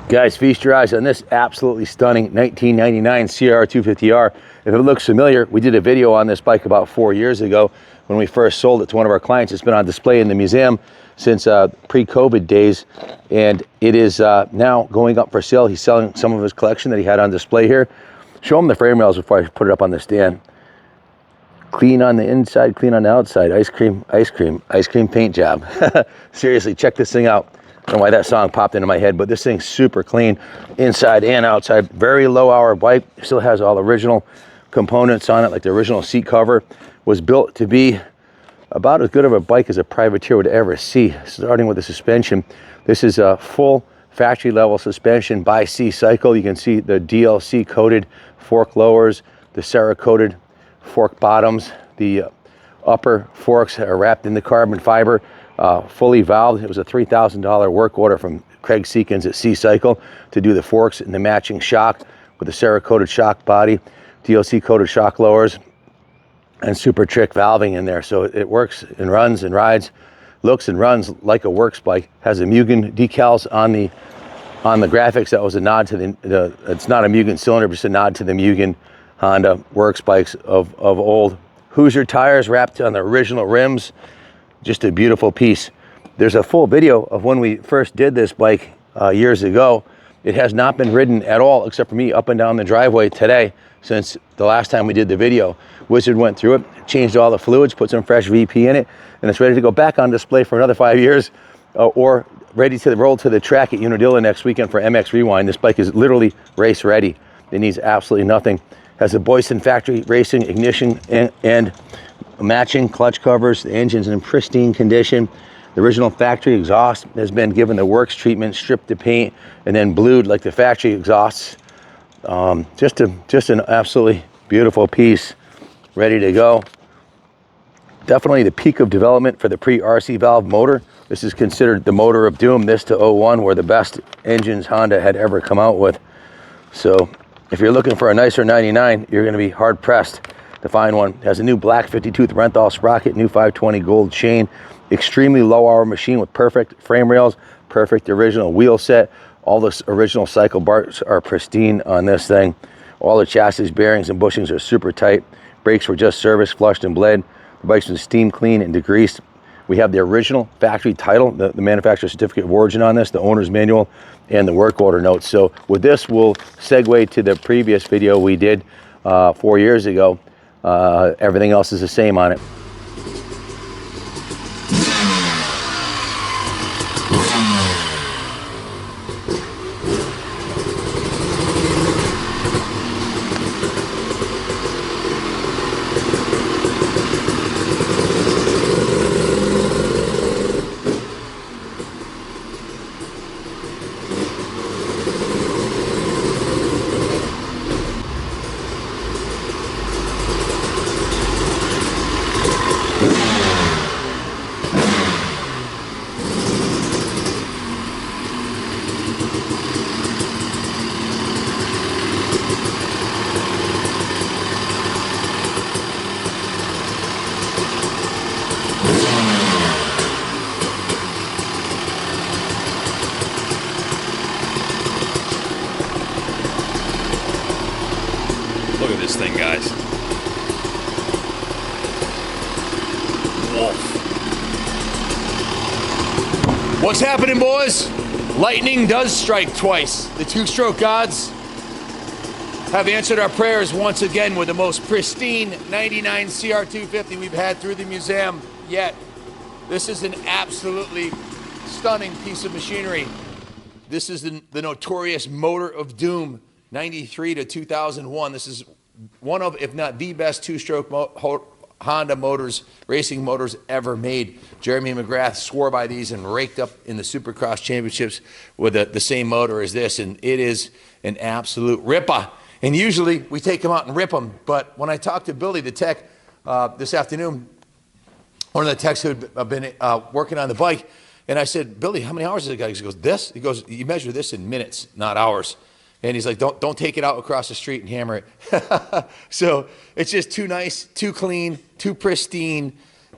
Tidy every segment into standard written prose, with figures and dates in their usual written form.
Guys, feast your eyes on this absolutely stunning 1999 Cr250R. If it looks familiar, we did a video on this bike about 4 years ago when we first sold it to one of our clients. It's been on display in the museum since pre-COVID days, and it is now going up for sale. He's selling some of his collection that he had on display here. Show him the frame rails before I put it up on the stand. Clean on the inside, clean on the outside. Ice cream, ice cream, ice cream paint job. Seriously, check this thing out. I don't know why that song popped into my head, but this thing's super clean inside and outside. Very low hour bike. Still has all original components on it, like the original seat cover. Was built to be about as good of a bike as a privateer would ever see. Starting with the suspension. This is a full factory level suspension by C-Cycle. You can see the DLC coated fork lowers, the Cerakoted fork bottoms. The upper forks are wrapped in the carbon fiber. Fully valved. It was a $3,000 work order from Craig Seekins at C-Cycle to do the forks and the matching shock with the Cerakoted shock body, DLC coated shock lowers, and super trick valving in there. So it works and runs and rides, looks and runs like a works bike. Has the Mugen decals on the graphics. That was a nod to the it's not a Mugen cylinder, but just a nod to the Mugen Honda works bikes of old. Hoosier tires wrapped on the original rims. Just a beautiful piece. There's a full video of when we first did this bike years ago. It has not been ridden at all, except for me up and down the driveway today since the last time we did the video. Wizard went through it, changed all the fluids, put some fresh VP in it, and it's ready to go back on display for another 5 years, or ready to roll to the track at Unadilla next weekend for MX Rewind. This bike is literally race ready. It needs absolutely nothing. Has a Boyson factory racing ignition and matching clutch covers. The engine's in pristine condition. The original factory exhaust has been given the works treatment, stripped the paint, and then blued like the factory exhausts. Just an absolutely beautiful piece, ready to go. Definitely the peak of development for the pre-RC valve motor. This is considered the motor of doom. This to 01 were the best engines Honda had ever come out with. So if you're looking for a nicer 99, you're going to be hard pressed to find one. It has a new black 50-tooth Renthal sprocket, new 520 gold chain, extremely low hour machine with perfect frame rails, perfect original wheel set. All the original cycle bars are pristine on this thing. All the chassis bearings and bushings are super tight. Brakes were just serviced, flushed, and bled. The bike's been steam clean and degreased. We have the original factory title, the manufacturer certificate of origin on this, the owner's manual, and the work order notes. So with this, we'll segue to the previous video we did 4 years ago. Everything else is the same on it. Look at this thing, guys. Wolf. What's happening, boys? Lightning does strike twice. The two-stroke gods have answered our prayers once again with the most pristine 99 Cr250 we've had through the museum yet. This is an absolutely stunning piece of machinery. This is the notorious motor of doom, 93 to 2001. This is one of, if not the best two-stroke Honda motors, racing motors ever made. Jeremy McGrath swore by these and raked up in the Supercross championships with the same motor as this, and it is an absolute ripper. And usually we take them out and rip them, but when I talked to Billy, the tech, this afternoon, one of the techs who'd been working on the bike, and I said, Billy, how many hours has it got? He goes, this? He goes, you measure this in minutes, not hours. And he's like, don't take it out across the street and hammer it. So it's just too nice, too clean, too pristine.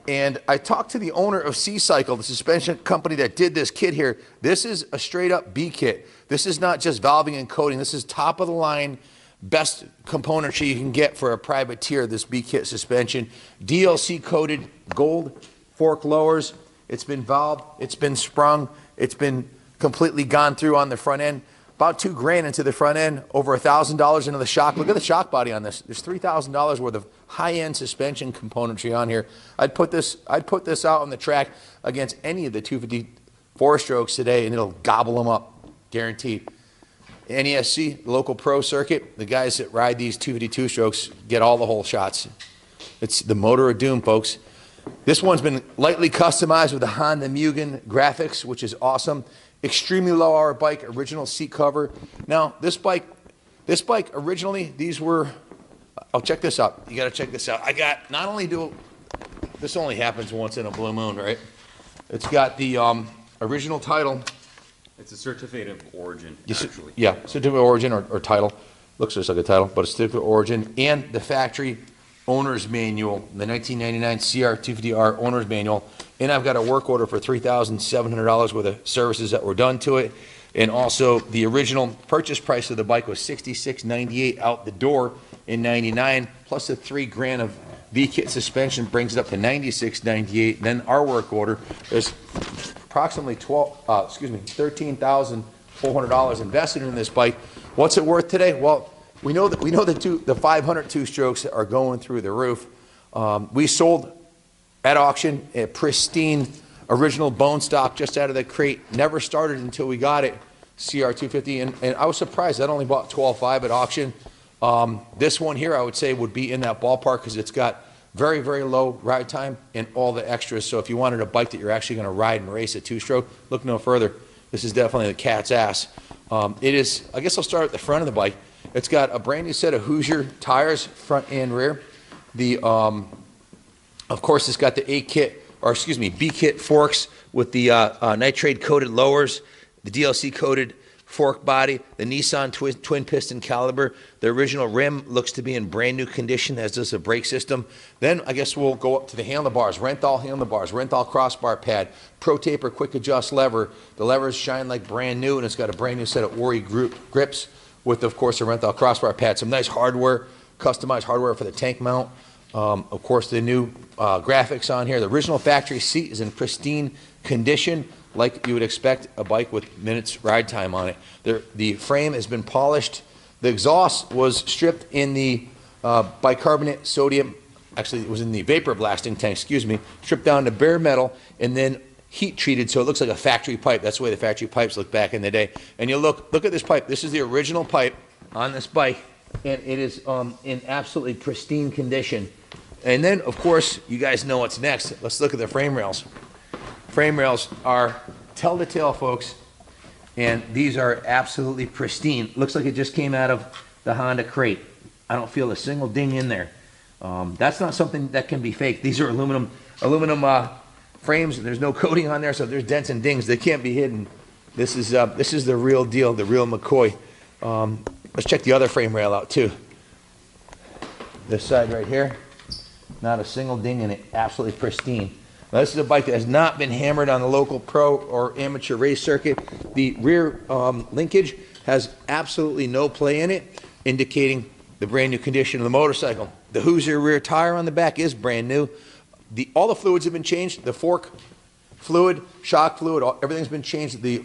And I talked to the owner of C-Cycle, the suspension company that did this kit here. This is a straight up B kit. This is not just valving and coating. This is top of the line, best componentry you can get for a privateer, this B kit suspension. DLC coated gold fork lowers. It's been valved, it's been sprung, it's been completely gone through on the front end. About $2,000 into the front end, over $1,000 into the shock. Look at the shock body on this. There's $3,000 worth of high-end suspension componentry on here. I'd put this out on the track against any of the 250 4-strokes today, and it'll gobble them up, guaranteed. NESC, the local pro circuit, the guys that ride these 250 2-strokes get all the hole shots. It's the motor of doom, folks. This one's been lightly customized with the Honda Mugen graphics, which is awesome. Extremely low hour bike, original seat cover. Now, this bike originally, these were, oh, check this out. You gotta check this out. I got, not only do, this only happens once in a blue moon, right? It's got the original title. It's a certificate of origin, actually. Yeah, certificate of origin or title. Looks just like a title, but a certificate of origin. And the factory owner's manual, the 1999 Cr250R owner's manual. And I've got a work order for $3,700 worth of services that were done to it. And also the original purchase price of the bike was $66.98 out the door in '99, plus the $3,000 of V-kit suspension brings it up to $96.98. Then our work order is approximately $13,400 invested in this bike. What's it worth today? Well, we know that the 500 2-strokes are going through the roof. We sold at auction a pristine original bone stock just out of the crate. Never started until we got it, Cr250, and I was surprised. That only bought $12,500 at auction. This one here, I would say, would be in that ballpark because it's got very, very low ride time and all the extras. So if you wanted a bike that you're actually going to ride and race a 2-stroke, look no further. This is definitely the cat's ass. It is, I guess I'll start at the front of the bike. It's got a brand new set of Hoosier tires, front and rear. The of course, it's got the B-kit forks with the nitrate-coated lowers, the DLC-coated fork body, the Nissan twin piston caliber. The original rim looks to be in brand new condition, as does the brake system. Then I guess we'll go up to the handlebars, Renthal handlebars, Renthal crossbar pad, Pro Taper quick adjust lever. The levers shine like brand new, and it's got a brand new set of Ori grips with, of course, a Renthal crossbar pad. Some nice hardware, customized hardware for the tank mount. Of course, the new graphics on here. The original factory seat is in pristine condition, like you would expect a bike with minutes ride time on it. The frame has been polished. The exhaust was stripped in the bicarbonate sodium, actually it was in the vapor blasting tank, excuse me, stripped down to bare metal and then heat treated so it looks like a factory pipe. That's the way the factory pipes look back in the day. And you look at this pipe. This is the original pipe on this bike, and it is in absolutely pristine condition. And then, of course, you guys know what's next. Let's look at the frame rails. Frame rails are tell-to-tale, folks, and these are absolutely pristine. Looks like it just came out of the Honda crate. I don't feel a single ding in there. That's not something that can be faked. These are aluminum frames. There's no coating on there, so if there's dents and dings, they can't be hidden. This is the real deal, the real McCoy. Let's check the other frame rail out too. This side right here. Not a single ding in it, absolutely pristine. Now, this is a bike that has not been hammered on the local pro or amateur race circuit. The rear linkage has absolutely no play in it, indicating the brand new condition of the motorcycle. The Hoosier rear tire on the back is brand new. All the fluids have been changed. The fork fluid, shock fluid, everything's been changed. The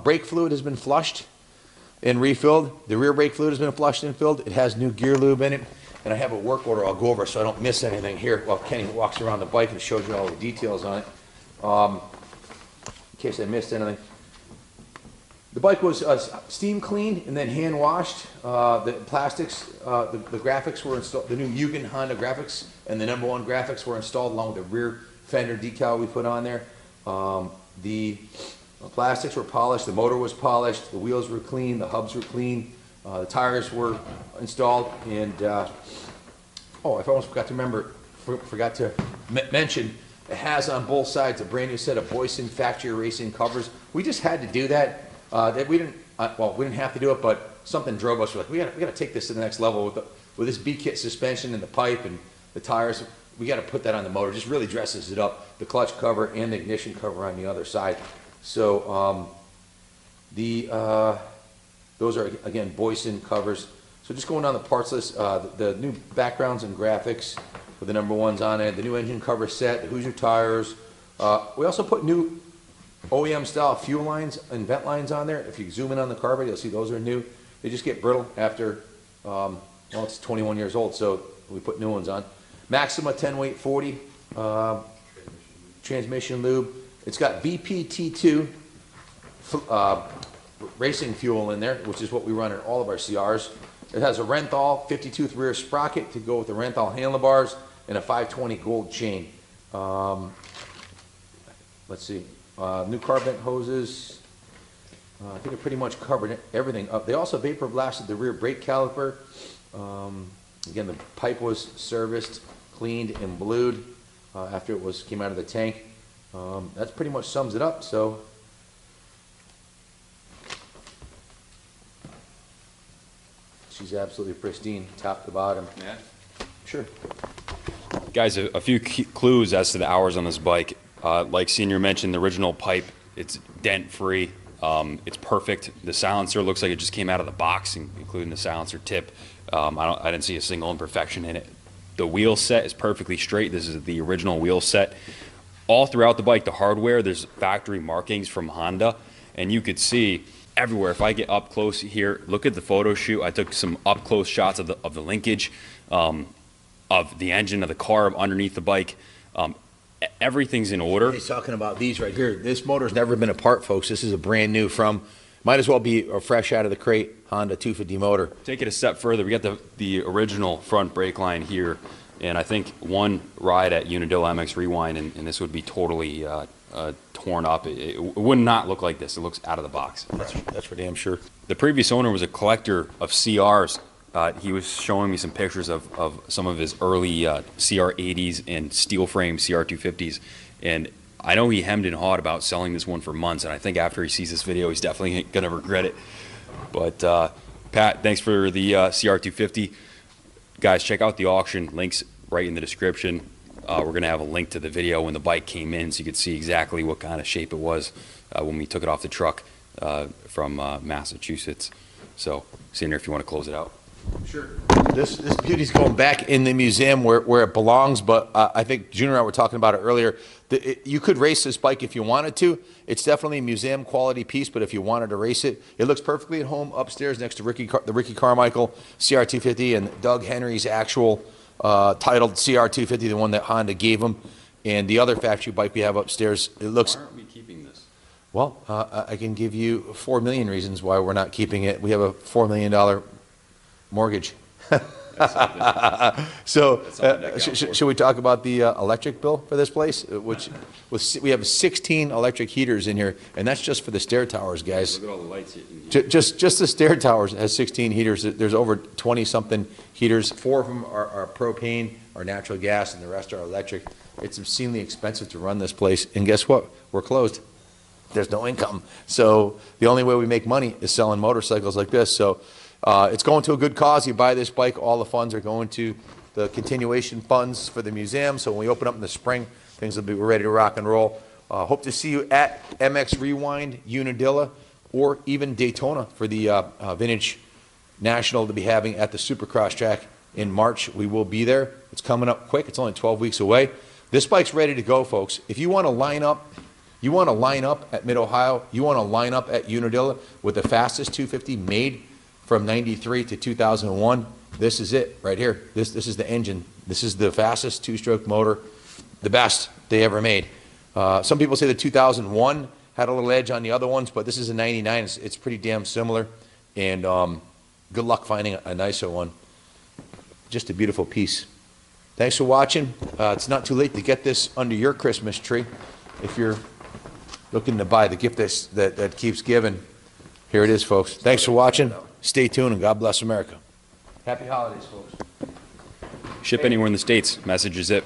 brake fluid has been flushed and refilled. The rear brake fluid has been flushed and filled. It has new gear lube in it. And I have a work order I'll go over so I don't miss anything here while Kenny walks around the bike and shows you all the details on it. In case I missed anything. The bike was steam cleaned and then hand washed. The plastics, the graphics were installed, the new Mugen Honda graphics and the #1 graphics were installed along with the rear fender decal we put on there. The plastics were polished, the motor was polished, the wheels were clean, the hubs were clean. The tires were installed, and I almost forgot to mention, it has on both sides a brand new set of Boyson factory racing covers. We just had to do that. We didn't have to do it, but something drove us. We're like, we got to take this to the next level with this B-kit suspension and the pipe and the tires. we got to put that on the motor. Just really dresses it up. The clutch cover and the ignition cover on the other side. So those are, again, Boyson covers. So just going down the parts list, the new backgrounds and graphics with the number ones on it, the new engine cover set, the Hoosier tires. We also put new OEM style fuel lines and vent lines on there. If you zoom in on the carburetor, you'll see those are new. They just get brittle after, well, it's 21 years old, so we put new ones on. Maxima 10 weight 40 transmission lube. It's got VPT2 racing fuel in there, which is what we run in all of our CRs. It has a Renthal 52th rear sprocket to go with the Renthal handlebars and a 520 gold chain. Let's see, new carb vent hoses. I think it pretty much covered everything up. They also vapor blasted the rear brake caliper. Again, the pipe was serviced, cleaned, and blued after it came out of the tank. That pretty much sums it up. So, she's absolutely pristine, top to bottom. Yeah. Sure. Guys, a few clues as to the hours on this bike. Like Senior mentioned, the original pipe, it's dent-free. It's perfect. The silencer looks like it just came out of the box, including the silencer tip. I didn't see a single imperfection in it. The wheel set is perfectly straight. This is the original wheel set. All throughout the bike, the hardware, there's factory markings from Honda, and you could see everywhere. If I get up close here, look at the photo shoot. I took some up close shots of the linkage, of the engine of the carb underneath the bike. Everything's in order. He's talking about these right here. This motor's never been apart, folks. This is a brand new might as well be a fresh out of the crate Honda 250 motor. Take it a step further. We got the original front brake line here, and I think one ride at Unadilla MX Rewind, and this would be totally torn up. It would not look like this. It looks out of the box. That's for damn sure. The previous owner was a collector of CRs. He was showing me some pictures of some of his early CR80s and steel frame CR250s, and I know he hemmed and hawed about selling this one for months, and I think after he sees this video, he's definitely going to regret it. But Pat, thanks for the CR250. Guys, check out the auction. Links right in the description. We're going to have a link to the video when the bike came in so you could see exactly what kind of shape it was when we took it off the truck from Massachusetts. So, Senior, if you want to close it out. Sure. This beauty's going back in the museum where it belongs, but I think Junior and I were talking about it earlier. You could race this bike if you wanted to. It's definitely a museum quality piece, but if you wanted to race it, it looks perfectly at home upstairs next to the Ricky Carmichael CR250 and Doug Henry's actual titled CR250, the one that Honda gave him, and the other factory bike we have upstairs. It looks. Why aren't we keeping this? Well, I can give you 4 million reasons why we're not keeping it. We have a $4 million mortgage. So should we talk about the electric bill for this place? We have 16 electric heaters in here, and that's just for the stair towers, guys. Look at all the lights here. Just the stair towers has 16 heaters. There's over 20 something heaters. 4 of them are propane or natural gas, and the rest are electric. It's obscenely expensive to run this place, and guess what? We're closed. There's no income. So the only way we make money is selling motorcycles like this. So it's going to a good cause. You buy this bike, all the funds are going to the continuation funds for the museum. So when we open up in the spring, things will be ready to rock and roll. Hope to see you at MX Rewind, Unadilla, or even Daytona for the Vintage National to be having at the Supercross track in March. We will be there. It's coming up quick. It's only 12 weeks away. This bike's ready to go, folks. If you want to line up, at Mid-Ohio, you want to line up at Unadilla with the fastest 250 made from 93 to 2001, this is it right here. This is the engine. This is the fastest two-stroke motor, the best they ever made. Some people say the 2001 had a little edge on the other ones, but this is a 99. It's pretty damn similar, and good luck finding a nicer one. Just a beautiful piece. Thanks for watching. It's not too late to get this under your Christmas tree. If you're looking to buy the gift that keeps giving, here it is, folks. Thanks for watching. Stay tuned, and God bless America. Happy holidays, folks. Ship anywhere in the States. Message is it.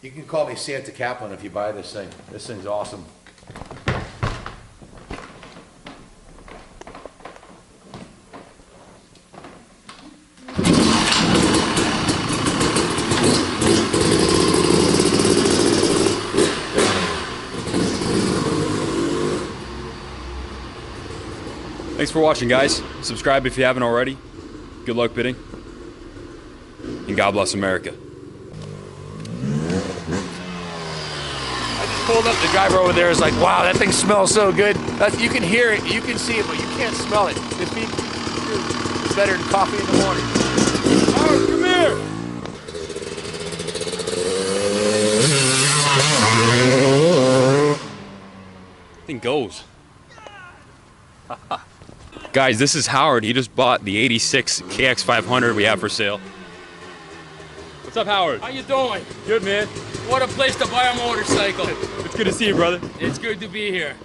You can call me Santa Kaplan if you buy this thing. This thing's awesome. Thanks for watching, guys. Subscribe if you haven't already. Good luck bidding. And God bless America. I just pulled up. The driver over there is like, wow, that thing smells so good. You can hear it, you can see it, but you can't smell it. This beef is better than coffee in the morning. Oh, come here. Thing goes. Guys, this is Howard. He just bought the 86 KX500 we have for sale. What's up, Howard? How you doing? Good, man. What a place to buy a motorcycle. It's good to see you, brother. It's good to be here.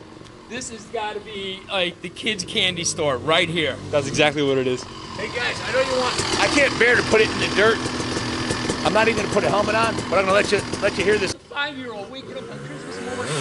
This has got to be like the kids' candy store right here. That's exactly what it is. Hey guys, I know you want. I can't bear to put it in the dirt. I'm not even gonna put a helmet on, but I'm gonna let you hear this. 5-year-old waking up on Christmas morning.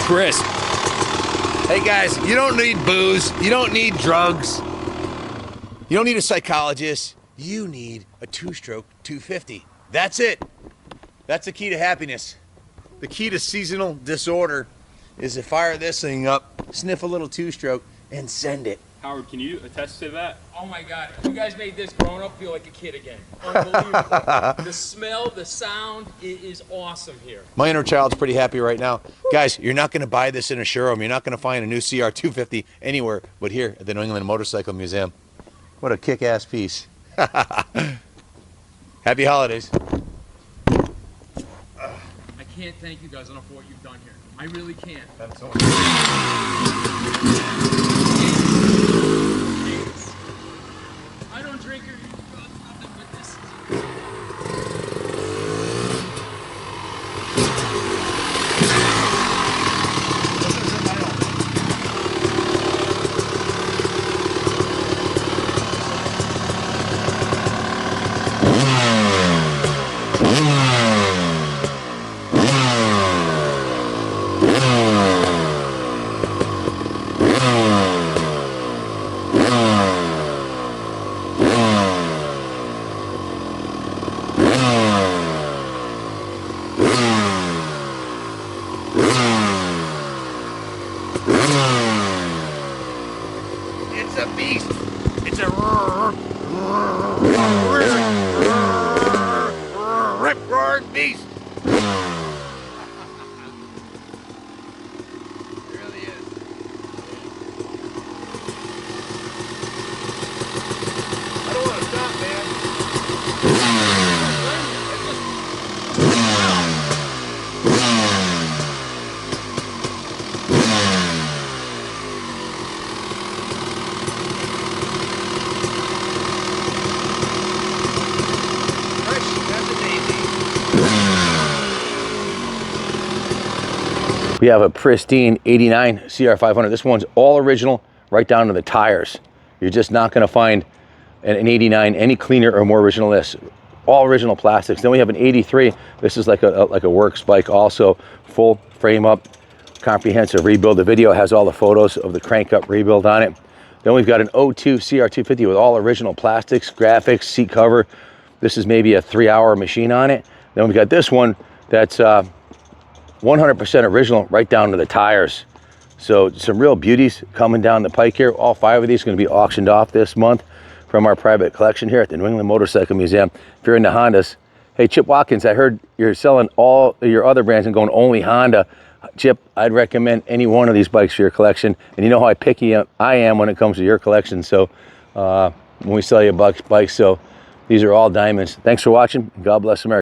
Chris. Hey guys, you don't need booze, you don't need drugs, you don't need a psychologist, you need a two-stroke 250. That's it. That's the key to happiness. The key to seasonal disorder is to fire this thing up, sniff a little two-stroke, and send it. Howard, can you attest to that? Oh my God, you guys made this grown up feel like a kid again. Unbelievable. The smell, the sound, it is awesome here. My inner child's pretty happy right now. Guys, you're not going to buy this in a showroom. You're not going to find a new Cr250 anywhere but here at the New England Motorcycle Museum. What a kick-ass piece. Happy holidays. I can't thank you guys enough for what you've done here. I really can't. I don't drink or nothing but this. It's a beast. It's a rip-roaring beast. It really is. I don't want to stop, man. We have a pristine 89 CR500. This one's all original, right down to the tires. You're just not gonna find an 89 any cleaner or more original than this. All original plastics. Then we have an 83. This is like a works bike, also full frame up, comprehensive rebuild. The video has all the photos of the crank up rebuild on it. Then we've got an 02 CR250 with all original plastics, graphics, seat cover. This is maybe a 3-hour machine on it. Then we've got this one that's 100% original, right down to the tires. So some real beauties coming down the pike here. All 5 of these are going to be auctioned off this month from our private collection here at the New England Motorcycle Museum. If you're into Hondas, hey, Chip Watkins, I heard you're selling all your other brands and going only Honda. Chip, I'd recommend any one of these bikes for your collection. And you know how picky I am when it comes to your collection. So when we sell you bikes, so these are all diamonds. Thanks for watching. God bless America.